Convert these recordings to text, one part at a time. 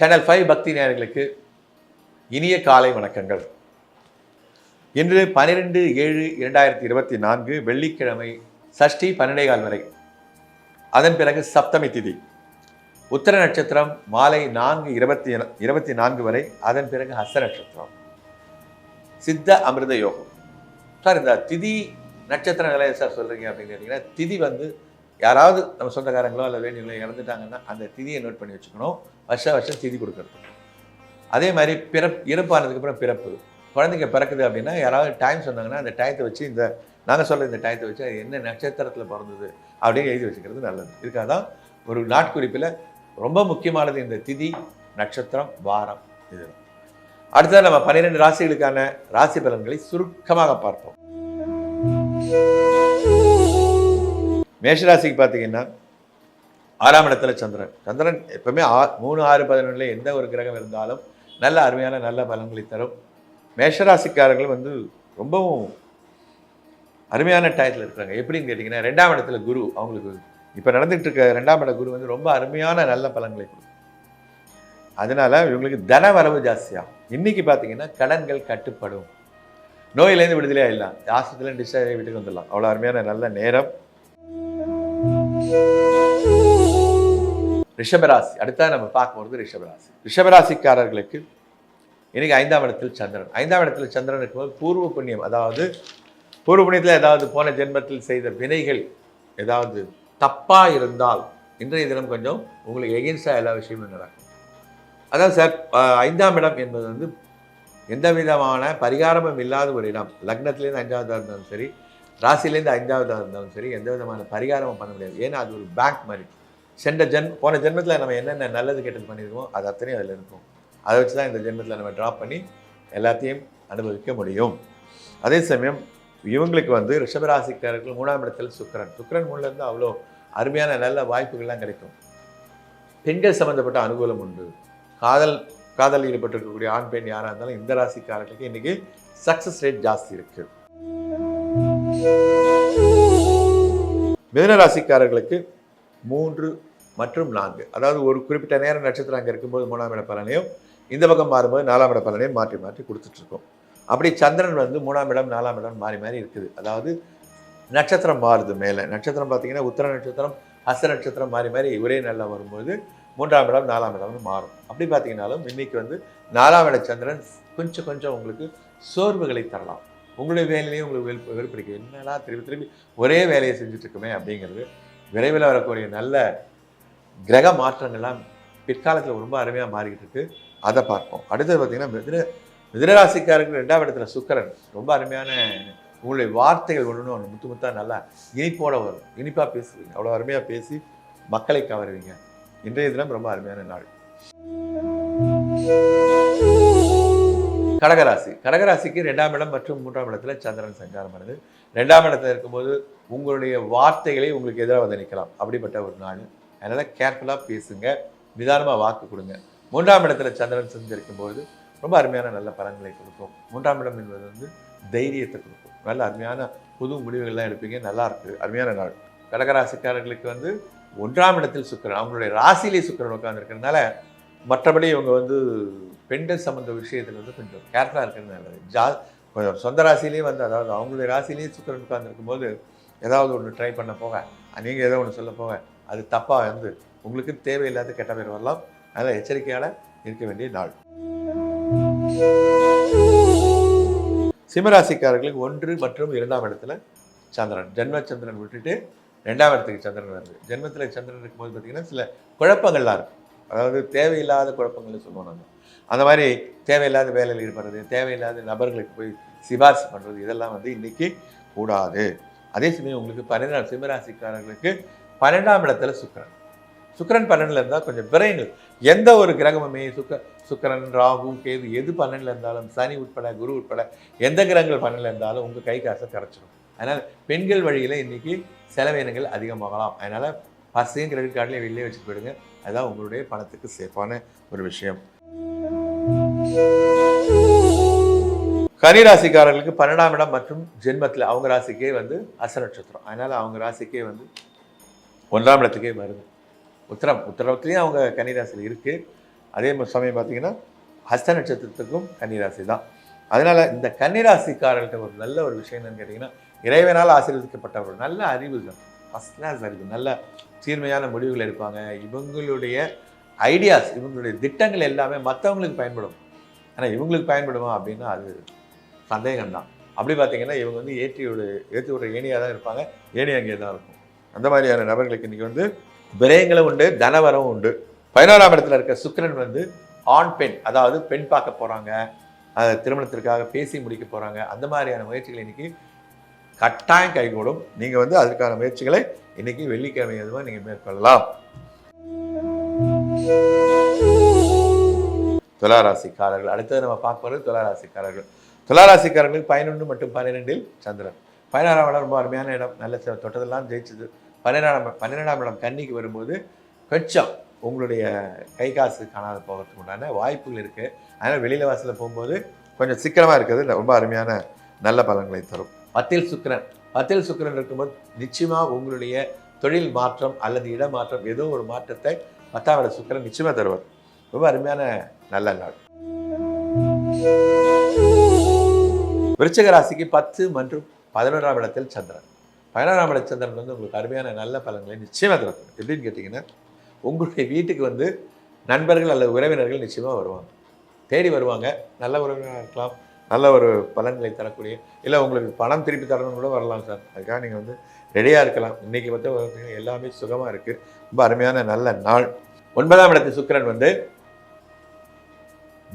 Channel 5 பக்தி நேயர்களுக்கு இனிய காலை வணக்கங்கள். இன்று 12/7/2024 வெள்ளிக்கிழமை, சஷ்டி 12:15 வரை. அதன் பிறகு சப்தமி திதி, உத்தர நட்சத்திரம் மாலை 4:24 வரை. அதன் பிறகு ஹஸ்த நட்சத்திரம், சித்த அமிர்த யோகம். சார், இந்த திதி நட்சத்திர நிலையை சார் சொல்றீங்க அப்படின்னு கேட்டீங்கன்னா, திதி யாராவது நம்ம சொந்தக்காரங்களோ அல்ல வேண்டியவங்களோ இறந்துட்டாங்கன்னா அந்த திதியை நோட் பண்ணி வச்சுக்கணும். வருஷம் திதி கொடுக்கறது. அதே மாதிரி இறப்பானதுக்கு அப்புறம் பிறப்பு, குழந்தைங்க பிறக்குது அப்படின்னா யாராவது டைம் சொன்னாங்கன்னா அந்த டயத்தை வச்சு நாங்கள் சொல்கிற இந்த டயத்தை வச்சு அது என்ன நட்சத்திரத்தில் பிறந்தது அப்படின்னு எழுதி வச்சுக்கிறது நல்லது. இதுக்காக தான் ஒரு நாட்குறிப்பில் ரொம்ப முக்கியமானது இந்த திதி, நட்சத்திரம், வாரம். இது அடுத்தது நம்ம 12 ராசிகளுக்கான ராசி பலன்களை சுருக்கமாக பார்ப்போம். மேஷராசிக்கு பார்த்தீங்கன்னா 6ஆம் இடத்துல சந்திரன் எப்பவுமே 3, 6, 11 எந்த ஒரு கிரகம் இருந்தாலும் நல்ல அருமையான நல்ல பலன்களை தரும். மேஷராசிக்காரர்கள் ரொம்பவும் அருமையான டயத்தில் இருக்கிறாங்க. எப்படின்னு கேட்டிங்கன்னா, 2ஆம் இடத்துல குரு, அவங்களுக்கு இப்போ நடந்துகிட்டு இருக்க 2ஆம் இட குரு ரொம்ப அருமையான நல்ல பலன்களை கொடுக்கும். அதனால இவங்களுக்கு தன வரவு ஜாஸ்தியாகும். இன்னைக்கு பார்த்தீங்கன்னா கடன்கள் கட்டுப்படும், நோயிலேருந்து விடுதலையா இல்லாம், ஆஸ்பத்திரியில் டிஸ்சார்ஜ் ஆகி வீட்டுக்கு வந்துடலாம். அவ்வளோ அருமையான நல்ல நேரம். ரிஷபராசி அடுத்தா நம்ம பார்க்கும்போது ரிஷபராசிக்காரர்களுக்கு இன்னைக்கு 5ஆம் இடத்தில் சந்திரன். 5ஆம் இடத்துல சந்திரன் இருக்கும்போது பூர்வ புண்ணியம், அதாவது பூர்வ புண்ணியத்தில் ஏதாவது போன ஜென்மத்தில் செய்த வினைகள் ஏதாவது தப்பா இருந்தால் இன்றைய தினம் கொஞ்சம் உங்களுக்கு எகென்ஸ்டாக எல்லா விஷயமும் நடக்கும். அதாவது சார், 5ஆம் இடம் என்பது எந்த விதமான பரிகாரமும் இல்லாத ஒரு இடம். லக்னத்திலேருந்து 5ஆவதாக இருந்தாலும் சரி, ராசிலேருந்து 5ஆவதாக இருந்தாலும் சரி, எந்த விதமான பரிகாரமும் பண்ண முடியாது. ஏன்னா அது ஒரு பேங்க் மாதிரி. போன ஜென்மத்தில் நம்ம என்னென்ன நல்லது கெட்டது பண்ணியிருக்கோம் அது அத்தனையும் அதில் இருக்கும். அதை வச்சு தான் இந்த ஜென்மத்தில் நம்ம ட்ராப் பண்ணி எல்லாத்தையும் அனுபவிக்க முடியும். அதே சமயம் இவங்களுக்கு ரிஷபராசிக்காரர்கள் 3ஆம் இடத்தில் சுக்கிரன் 3ல இருந்து அவ்வளோ அருமையான நல்ல வாய்ப்புகள்லாம் கிடைக்கும். பெண்கள் சம்மந்தப்பட்ட அனுகூலம் உண்டு. காதல் ஈடுபட்டிருக்கக்கூடிய ஆண் பெண் யாராக இருந்தாலும் இந்த ராசிக்காரர்களுக்கு இன்னைக்கு சக்சஸ் ரேட் ஜாஸ்தி இருக்கு. மிதுன ராசிக்காரர்களுக்கு 3 மற்றும் 4, அதாவது ஒரு குறிப்பிட்ட நேரம் நட்சத்திரம் அங்கே இருக்கும்போது 3ஆம் இட பலனையும், இந்த பக்கம் மாறும்போது 4ஆம் இட பலனையும் மாற்றி கொடுத்துட்டு இருக்கோம். அப்படி சந்திரன் 3ஆம் இடம் 4ஆம் இடம் மாறி இருக்குது. அதாவது நட்சத்திரம் மாறுது. மேலே நட்சத்திரம் பார்த்தீங்கன்னா உத்தர நட்சத்திரம், ஹஸ்த நட்சத்திரம் மாறி ஒரே நல்லா வரும்போது 3ஆம் இடம் 4ஆம் இடம்னு மாறும். அப்படி பார்த்தீங்கன்னாலும் இன்னைக்கு 4ஆம் இட சந்திரன் கொஞ்சம் உங்களுக்கு சோர்வுகளை தரலாம். உங்களுடைய வேலையிலேயே உங்களுக்கு வெறுப்பிடிக்கும். என்னடா திருப்பி ஒரே வேலையை செஞ்சுட்டு இருக்குமே அப்படிங்கிறது. விரைவில் வரக்கூடிய நல்ல கிரக மாற்றங்கள்லாம் பிற்காலத்தில் ரொம்ப அருமையாக மாறிக்கிட்டு இருக்கு. அதை பார்ப்போம். அடுத்தது பார்த்தீங்கன்னா மிதுனராசிக்காரர்கள் 2ஆம் இடத்துல சுக்கிரன் ரொம்ப அருமையான, உங்களுடைய வார்த்தைகள் ஒன்று முத்தா நல்லா இனிப்போட வரும். இனிப்பாக பேசுவீங்க, அவ்வளோ அருமையாக பேசி மக்களை கவருவீங்க. இன்றைய தினம் ரொம்ப அருமையான நாள். கடகராசிக்கு 2ஆம் இடம் மற்றும் 3ஆம் இடத்துல சந்திரன் சஞ்சாரம் பண்ணுது. 2ஆம் இடத்துல இருக்கும்போது உங்களுடைய வார்த்தைகளை உங்களுக்கு எதிராக நிற்கலாம். அப்படிப்பட்ட ஒரு நாள். அதனால் கேர்ஃபுல்லாக பேசுங்க, நிதானமாக வாக்கு கொடுங்க. 3ஆம் இடத்துல சந்திரன் சஞ்சரிக்கும் போது ரொம்ப அருமையான நல்ல பலன்களை கொடுக்கும். 3ஆம் இடம் என்பது தைரியத்தை கொடுக்கும். நல்ல அருமையான புது முடிவுகள்லாம் எடுப்பீங்க. நல்லா இருக்குது, அருமையான நாள். கடகராசிக்காரர்களுக்கு 1ஆம் இடத்தில் சுக்கிரன், அவங்களுடைய ராசியிலே சுக்கிரன் உட்கார்ந்துருக்கிறதுனால மற்றபடி இவங்க பெண்கள் சம்பந்த விஷயத்தில் கொஞ்சம் கேர்ஃபுல்லாக இருக்கிறது நல்லது. கொஞ்சம் சொந்த ராசிலேயே அதாவது அவங்களுடைய ராசிலேயே சுக்கிரன் உட்கார்ந்துருக்கும் போது ஏதாவது ஒன்று ட்ரை பண்ண போக, நீங்கள் ஏதோ ஒன்று சொல்ல போக அது தப்பாக உங்களுக்கு தேவையில்லாத கெட்ட பேர் வரலாம். அதனால் எச்சரிக்கையால் இருக்க வேண்டிய நாள். சிம்மராசிக்காரர்களுக்கு 1 மற்றும் 2ஆம் இடத்துல சந்திரன், ஜென்ம சந்திரன் விட்டுட்டு 2ஆம் இடத்துக்கு சந்திரன் வருது. ஜென்மத்தில் சந்திரன் இருக்கும்போது பார்த்தீங்கன்னா சில குழப்பங்கள்லாம் இருக்கும். அதாவது தேவையில்லாத குழப்பங்கள்னு சொல்லுவோம் நாங்கள். அந்த மாதிரி தேவையில்லாத வேலையில் ஈடுபடுறது, தேவையில்லாத நபர்களுக்கு போய் சிபாரிசு பண்ணுறது, இதெல்லாம் இன்னைக்கு கூடாது. அதே சமயம் உங்களுக்கு 12 சிம்மராசிக்காரர்களுக்கு 12ஆம் இடத்துல சுக்கிரன் 12ல் இருந்தால் கொஞ்சம் விரயங்கள். எந்த ஒரு கிரகமுமே சுக்கிரன், ராகு, கேது எது 12ல் இருந்தாலும், சனி உட்பட, குரு உட்பட எந்த கிரகங்கள் 12ல் இருந்தாலும் உங்கள் கை காசை கரைச்சிடும். அதனால் பெண்கள் வழியில் இன்றைக்கி செலவினங்கள் அதிகமாகலாம். அதனால் பர்ஸையும் கிரெடிட் கார்ட்லேயும் வெளியே வச்சுட்டு போயிடுங்க. அதுதான் உங்களுடைய பணத்துக்கு சேஃபான ஒரு விஷயம். கன்னிராசிக்காரர்களுக்கு 12ஆம் இடம் மற்றும் ஜென்மத்தில் அவங்க ராசிக்கே ஹஸ்த நட்சத்திரம். அதனால் அவங்க ராசிக்கே 1ஆம் இடத்துக்கே வருது. உத்தரத்துலேயும் அவங்க கன்னிராசியில் இருக்குது. அதே சமயம் பார்த்தீங்கன்னா ஹஸ்த நட்சத்திரத்துக்கும் கன்னிராசி தான். அதனால் இந்த கன்னிராசிக்காரர்கள்ட்ட ஒரு நல்ல ஒரு விஷயம் என்னன்னு கேட்டிங்கன்னா, இறைவனால் ஆசீர்வதிக்கப்பட்டவர்கள், நல்ல அறிவுகள், ஃபஸ்ட் கிளாஸ் அறிவு, நல்ல சீர்மையான முடிவுகள் எடுப்பாங்க. இவங்களுடைய ஐடியாஸ், இவங்களுடைய திட்டங்கள் எல்லாமே மற்றவங்களுக்கு பயன்படும். ஆனால் இவங்களுக்கு பயன்படுமா அப்படின்னா அது சந்தேகம்தான். அப்படி பார்த்தீங்கன்னா இவங்க வந்து ஏற்றி விடுற ஏணியாக தான் இருப்பாங்க, ஏணி அங்கே தான் இருக்கும். அந்த மாதிரியான நபர்களுக்கு இன்றைக்கி வந்து விரயங்களும் உண்டு, தனவரவும் உண்டு. 11ஆம் இடத்துல இருக்க சுக்கிரன் வந்து ஆண் பெண், அதாவது பெண் பார்க்க போகிறாங்க, திருமணத்திற்காக பேசி முடிக்க போகிறாங்க. அந்த மாதிரியான முயற்சிகள் இன்றைக்கி கட்டாயம் கைகூடும். நீங்கள் வந்து அதுக்கான முயற்சிகளை இன்றைக்கி வெள்ளிக்கிழமை எதுவாக நீங்கள் மேற்கொள்ளலாம். துளாராசிக்காரர்கள் அடுத்தது நம்ம பார்க்க போகிறது துளாராசிக்காரர்கள். துளாராசிக்காரர்களுக்கு 11 மற்றும் 12 சந்திரன். 16ஆம் இடம் ரொம்ப அருமையான இடம், நல்ல தொட்டதெல்லாம் ஜெயிச்சது. 12ஆம் இடம் கன்னிக்கு வரும்போது கொஞ்சம் உங்களுடைய கை காசு காணாத போகிறதுக்கு உண்டான வாய்ப்புகள் இருக்குது. அதனால் வெளியில் வாசலில் போகும்போது கொஞ்சம் சிக்கனமாக இருக்கிறது ரொம்ப அருமையான நல்ல பலன்களை தரும். 10 சுக்கிரன் இருக்கும்போது நிச்சயமாக உங்களுடைய தொழில் மாற்றம் அல்லது இடமாற்றம், ஏதோ ஒரு மாற்றத்தை 10ஆம் இட சுக்கிரன் நிச்சயமாக தருவார். ரொம்ப அருமையான நல்ல நாள். விருச்சிக ராசிக்கு 10 மற்றும் 11ஆம் இடத்தில் சந்திரன். 11ஆம் இட சந்திரன் வந்து உங்களுக்கு அருமையான நல்ல பலன்களை நிச்சயமாக தரும். எப்படின்னு கேட்டிங்கன்னா, உங்களுடைய வீட்டுக்கு வந்து நண்பர்கள் அல்லது உறவினர்கள் நிச்சயமாக வருவாங்க, தேடி வருவாங்க. நல்ல உறவினராக இருக்கலாம், நல்ல ஒரு பலன்களை தரக்கூடிய, இல்லை உங்களுக்கு பணம் திருப்பி தரணும்னு கூட வரலாம் சார். அதுக்காக நீங்கள் வந்து ரெடியாக இருக்கலாம். இன்றைக்கி வந்து எல்லாமே சுகமாக இருக்குது, ரொம்ப அருமையான நல்ல நாள். 9ஆம் இடத்து சுக்கிரன் வந்து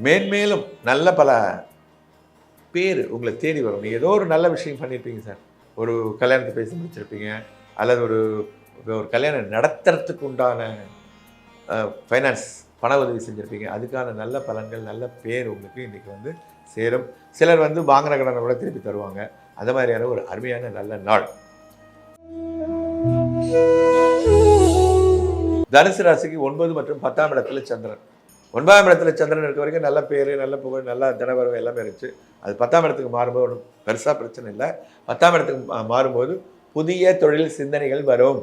மேன்மேலும் நல்ல பல பேர் உங்களை தேடி வரும். நீங்கள் ஏதோ ஒரு நல்ல விஷயம் பண்ணியிருப்பீங்க சார், ஒரு கல்யாணத்தை பேசி முடிச்சிருப்பீங்க, அல்லது ஒரு கல்யாணம் நடத்துறதுக்கு உண்டான ஃபைனான்ஸ் பண உதவி செஞ்சுருப்பீங்க. அதுக்கான நல்ல பலன்கள், நல்ல பேர் உங்களுக்கு இன்றைக்கி வந்து சேரும். சிலர் வந்து வாங்கின கடனை கூட திருப்பி தருவாங்க. அந்த மாதிரியான ஒரு அருமையான நல்ல நாள். தனுசு ராசிக்கு 9 மற்றும் 10ஆம் இடத்துல சந்திரன். 9ஆம் இடத்துல சந்திரன் இருக்க வரைக்கும் நல்ல பேர், நல்ல புகழ், நல்ல தனவரவு எல்லாமே இருந்துச்சு. அது 10ஆம் இடத்துக்கு மாறும்போது ஒன்றும் பெருசாக பிரச்சனை இல்லை. 10ஆம் இடத்துக்கு மாறும்போது புதிய தொழில் சிந்தனைகள் வரும்.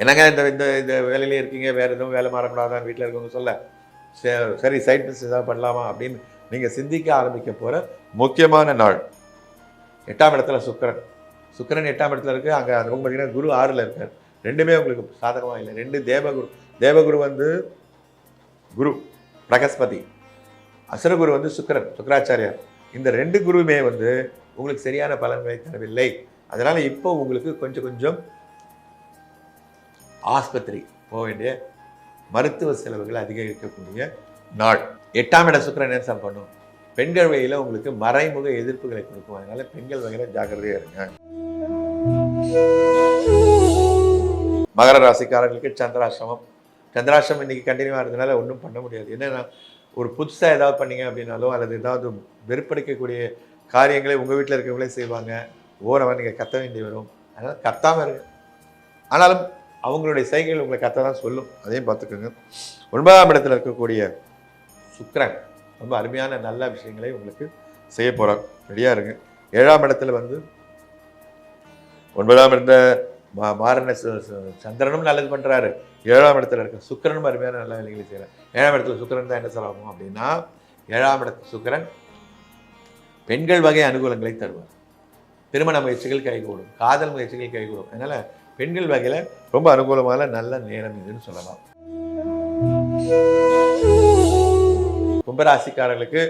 என்னங்க இந்த இந்த வேலையிலே இருக்கீங்க, வேறு எதுவும் வேலை மாறக்கூடாதான்னு வீட்டில் இருக்கவங்க சொல்ல, சரி சைட் பிஸ்னஸ் ஏதாவது பண்ணலாமா அப்படின்னு நீங்கள் சிந்திக்க ஆரம்பிக்க போகிற முக்கியமான நாள். 8ஆம் இடத்துல சுக்கிரன். 8ஆம் இடத்துல இருக்குது. அங்கே அது பார்த்தீங்கன்னா குரு 6ல் இருக்கார். ரெண்டுமே உங்களுக்கு சாதகமாக இல்லை. 2 தேவகுரு வந்து குரு பிரகஸ்பதி, அசுரகுரு வந்து சுக்கராச்சாரியார். இந்த 2 குருவுமே வந்து உங்களுக்கு சரியான பலன்களை தரவில்லை. அதனால் இப்போ உங்களுக்கு கொஞ்சம் ஆஸ்பத்திரி போக வேண்டிய மருத்துவ செலவுகள் அதிகரிக்கக்கூடிய நாள். 8ஆம் இட சுக்கிரன் என்ன சார் பண்ணும்? பெண்கள் வகையில் உங்களுக்கு மறைமுக எதிர்ப்புகளை கொடுக்கும். அதனால பெண்கள் வகையில் ஜாக்கிரதையாக இருங்க. மகர ராசிக்காரர்களுக்கு சந்திராசிரமம் இன்னைக்கு கண்டினியூவாக இருந்ததுனால ஒன்றும் பண்ண முடியாது. என்னென்னா, ஒரு புதுசாக ஏதாவது பண்ணீங்க அப்படின்னாலோ அல்லது ஏதாவது வெறுப்படைக்கக்கூடிய காரியங்களை உங்கள் வீட்டில் இருக்கிறவங்களே செய்வாங்க. ஓரவன் நீங்கள் கத்த வேண்டி வரும். அதனால் கத்தாமல் இருங்க. ஆனாலும் அவங்களுடைய செய்கைகள் உங்களை கத்த தான் சொல்லும், அதையும் பார்த்துக்கோங்க. 9ஆம் இடத்துல இருக்கக்கூடிய சுக்கிரன் ரொம்ப அருமையான நல்ல விஷயங்களை உங்களுக்கு செய்ய போகிறார். ரெடியாக இருங்க. 7ஆம் இடத்துல வந்து 9ஆம் இடத்த மாறின சந்திரனும் நல்லது பண்ணுறாரு. 7ஆம் இடத்துல இருக்க சுக்கிரனும் அருமையான நல்ல வேலைகளை செய்கிறார். 7ஆம் இடத்துல சுக்கிரன் தான் என்ன சொல்லணும் அப்படின்னா, 7ஆம் இடத்து சுக்கிரன் பெண்கள் வகை அனுகூலங்களை தருவார். திருமண முயற்சிகள் கைகூடும், காதல் முயற்சிகள் கைகூடும். அதனால் பெண்கள் வகையில் ரொம்ப அனுகூலமான நல்ல நேரம் இதுன்னு சொல்லலாம். கும்பராசிக்காரர்களுக்கு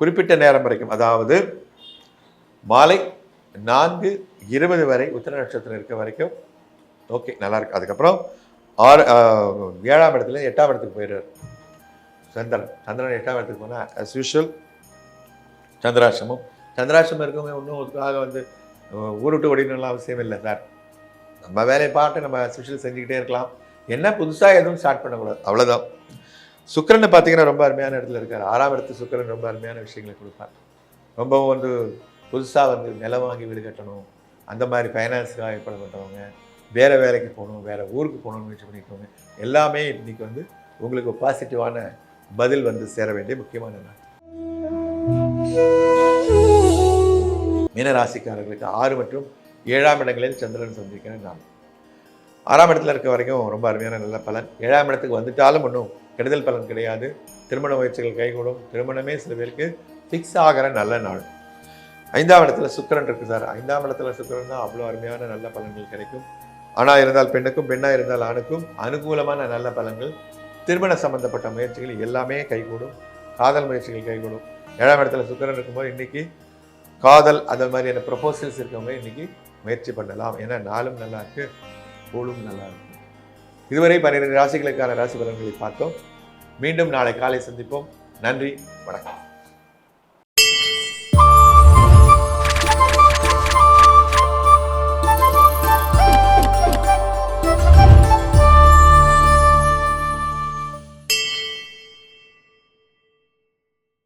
குறிப்பிட்ட நேரம் வரைக்கும், அதாவது மாலை 4:20 வரை உத்திர நட்சத்திரம் இருக்க வரைக்கும் ஓகே, நல்லா இருக்கு. அதுக்கப்புறம் 7ஆம் இடத்துல 8ஆம் இடத்துக்கு போயிடுறார் சந்திரன். 8ஆம் இடத்துக்கு போனால் அஸ் யூஷுவல் சந்திராசிரமம் இருக்கவங்க ஒன்றும் அதுக்காக வந்து ஊர் விட்டு ஓடினலாம் அவசியம் இல்லை சார். நம்ம வேலையை பார்த்து நம்ம அஸ் யூஷுவல் செஞ்சுக்கிட்டே இருக்கலாம். என்ன புதுசாக எதுவும் ஸ்டார்ட் பண்ணக்கூடாது, அவ்வளோதான். சுக்கிரன் பார்த்தீங்கன்னா ரொம்ப அருமையான இடத்துல இருக்கார். 6ஆம் இடத்து சுக்கிரன் ரொம்ப அருமையான விஷயங்களை கொடுப்பார். ரொம்பவும் வந்து புதுசாக வந்து நிலம் வாங்கி வீடு கட்டணும், அந்த மாதிரி ஃபைனான்ஸுக்காக ஏற்பாடு பண்ணுறவங்க, வேறு வேலைக்கு போகணும், வேறு ஊருக்கு போகணும்னு முயற்சி பண்ணிக்கோங்க. எல்லாமே இன்றைக்கி வந்து உங்களுக்கு பாசிட்டிவான பதில் வந்து சேர வேண்டிய முக்கியமான நாள். மீனராசிக்காரர்களுக்கு 6 மற்றும் 7ஆம் இடங்களில் சந்திரன் சந்திக்கிற நாள். 6ஆம் இடத்துல இருக்க வரைக்கும் ரொம்ப அருமையான நல்ல பலன். 7ஆம் இடத்துக்கு வந்துட்டாலும் ஒன்றும் கெடுதல் பலன் கிடையாது. திருமண முயற்சிகள் கைகூடும். திருமணமே சில பேருக்கு ஃபிக்ஸ் ஆகிற நல்ல நாள். 5ஆம் இடத்துல சுக்கிரன் இருக்குது சார். 5ஆம் இடத்துல சுக்கிரன் தான் அவ்வளோ அருமையான நல்ல பலன்கள் கிடைக்கும். ஆணாக இருந்தால் பெண்ணுக்கும், பெண்ணாக இருந்தால் ஆணுக்கும் அனுகூலமான நல்ல பலன்கள். திருமண சம்பந்தப்பட்ட முயற்சிகள் எல்லாமே கைகூடும். காதல் முயற்சிகள் கைகூடும். 7ஆம் இடத்துல சுக்கிரன் இருக்கும்போது இன்னைக்கு காதல் அது மாதிரியான ப்ரொபோசல்ஸ் இருக்கவங்க இன்னைக்கு முயற்சி பண்ணலாம். ஏன்னா நாளும் நல்லா இருக்கு, கோளும் நல்லா இருக்கு. இதுவரை 12 ராசிகளுக்கான ராசி பலன்களை பார்த்தோம். மீண்டும் நாளை காலை சந்திப்போம். நன்றி, வணக்கம்.